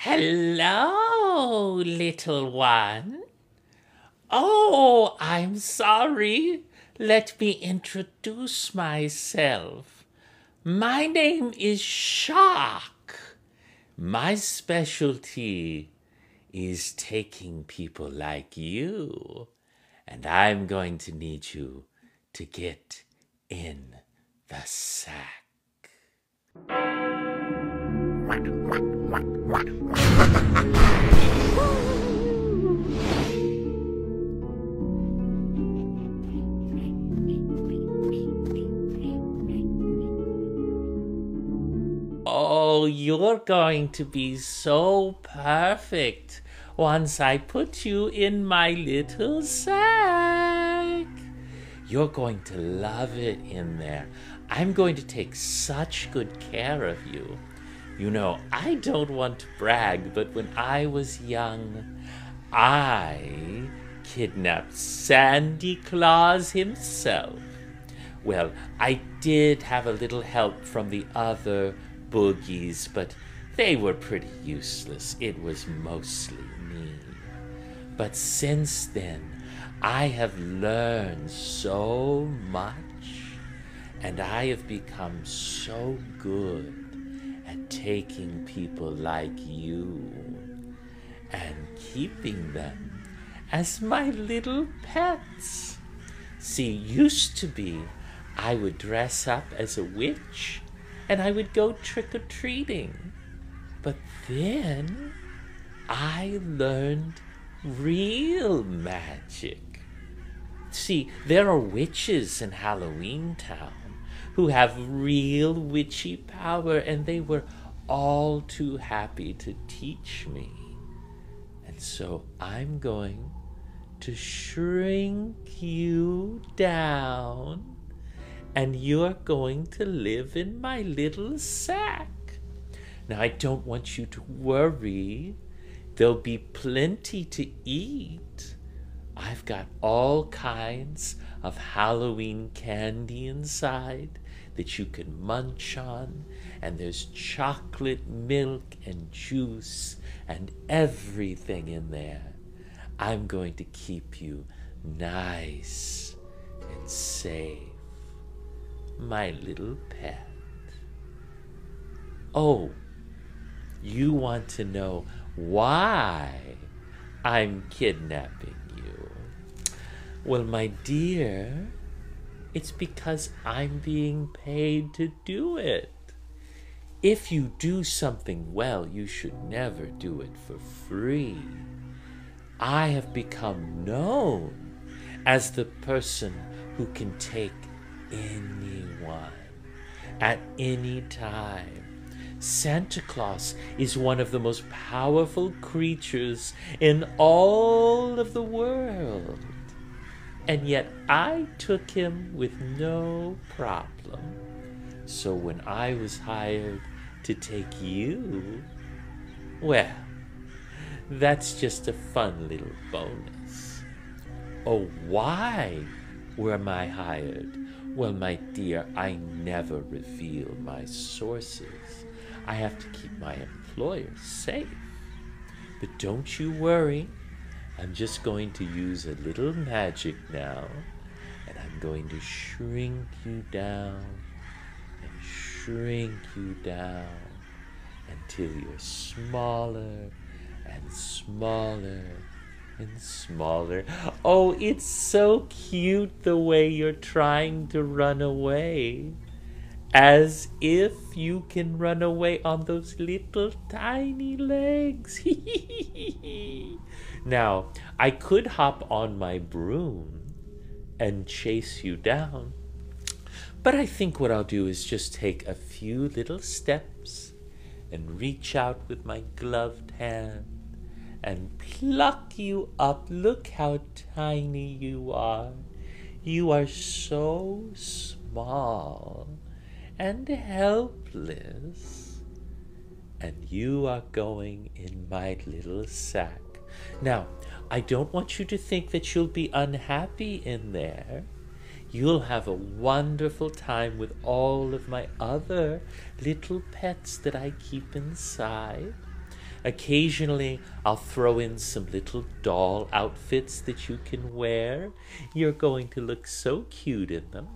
Hello, little one. Oh, I'm sorry. Let me introduce myself. My name is Shark. My specialty is taking people like you, and I'm going to need you to get in the sack. Oh, you're going to be so perfect once I put you in my little sack. You're going to love it in there. I'm going to take such good care of you. You know, I don't want to brag, but when I was young, I kidnapped Sandy Claus himself. Well, I did have a little help from the other boogies, but they were pretty useless. It was mostly me. But since then, I have learned so much, and I have become so good at taking people like you and keeping them as my little pets. See, used to be I would dress up as a witch and I would go trick-or-treating. But then I learned real magic. See, there are witches in Halloween Town who have real witchy power, and they were all too happy to teach me. And so I'm going to shrink you down, and you're going to live in my little sack. Now, I don't want you to worry. There'll be plenty to eat. I've got all kinds of Halloween candy inside that you can munch on, and there's chocolate milk and juice and everything in there. I'm going to keep you nice and safe, my little pet. Oh, you want to know why I'm kidnapping you? Well, my dear, it's because I'm being paid to do it. If you do something well, you should never do it for free. I have become known as the person who can take anyone at any time. Santa Claus is one of the most powerful creatures in all of the world. And yet I took him with no problem. So when I was hired to take you, well, that's just a fun little bonus. Oh, why were I hired? Well, my dear, I never reveal my sources. I have to keep my employer safe. But don't you worry. I'm just going to use a little magic now, and I'm going to shrink you down and shrink you down until you're smaller and smaller and smaller. Oh, it's so cute the way you're trying to run away. As if you can run away on those little tiny legs. Now, I could hop on my broom and chase you down, but I think what I'll do is just take a few little steps and reach out with my gloved hand and pluck you up. Look how tiny you are. You are so small and helpless, and you are going in my little sack. Now, I don't want you to think that you'll be unhappy in there. You'll have a wonderful time with all of my other little pets that I keep inside. Occasionally, I'll throw in some little doll outfits that you can wear. You're going to look so cute in them.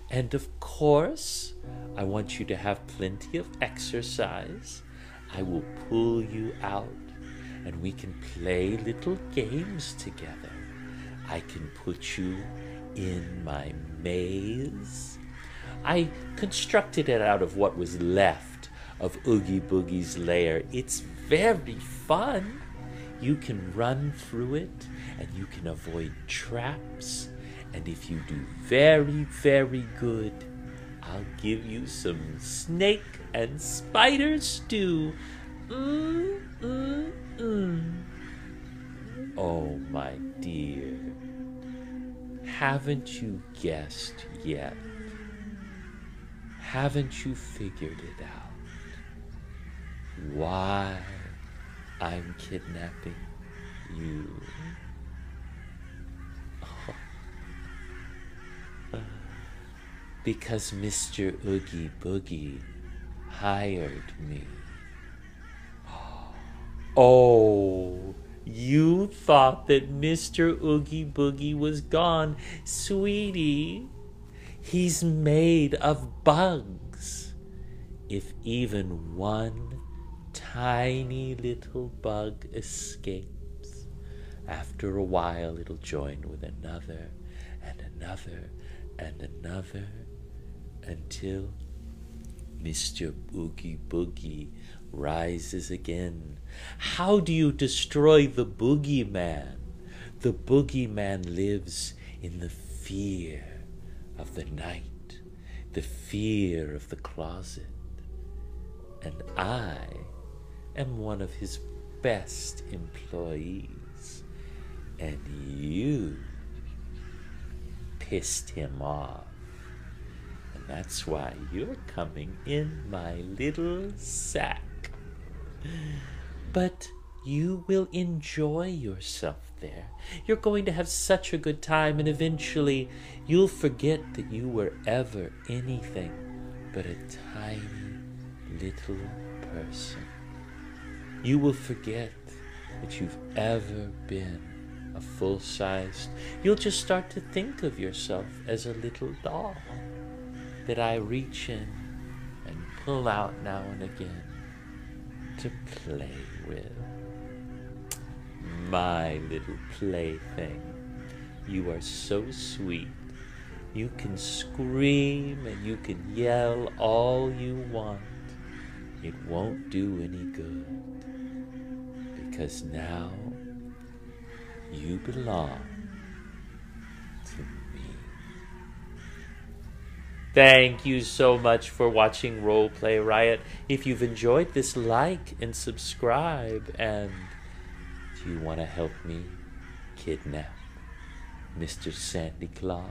And of course, I want you to have plenty of exercise. I will pull you out and we can play little games together. I can put you in my maze. I constructed it out of what was left of Oogie Boogie's lair. It's very fun. You can run through it and you can avoid traps. And if you do very, very good, I'll give you some snake and spider stew. Oh, my dear. Haven't you guessed yet? Haven't you figured it out? Why I'm kidnapping you? Because Mr. Oogie Boogie hired me. Oh, you thought that Mr. Oogie Boogie was gone. Sweetie, he's made of bugs. If even one tiny little bug escapes, after a while it'll join with another and another and another until Mr. Oogie Boogie rises again. How do you destroy the boogeyman? The boogeyman lives in the fear of the night, the fear of the closet. And I am one of his best employees. And you pissed him off. And that's why you're coming in my little sack. But you will enjoy yourself there. You're going to have such a good time, and eventually you'll forget that you were ever anything but a tiny little person. You will forget that you've ever been a full-sized. You'll just start to think of yourself as a little doll that I reach in and pull out now and again to play with. My little plaything, you are so sweet. You can scream and you can yell all you want. It won't do any good, because now you belong to me. Thank you so much for watching Roleplay Riot. If you've enjoyed this, like and subscribe. And do you want to help me kidnap Mr. Sandy Claus?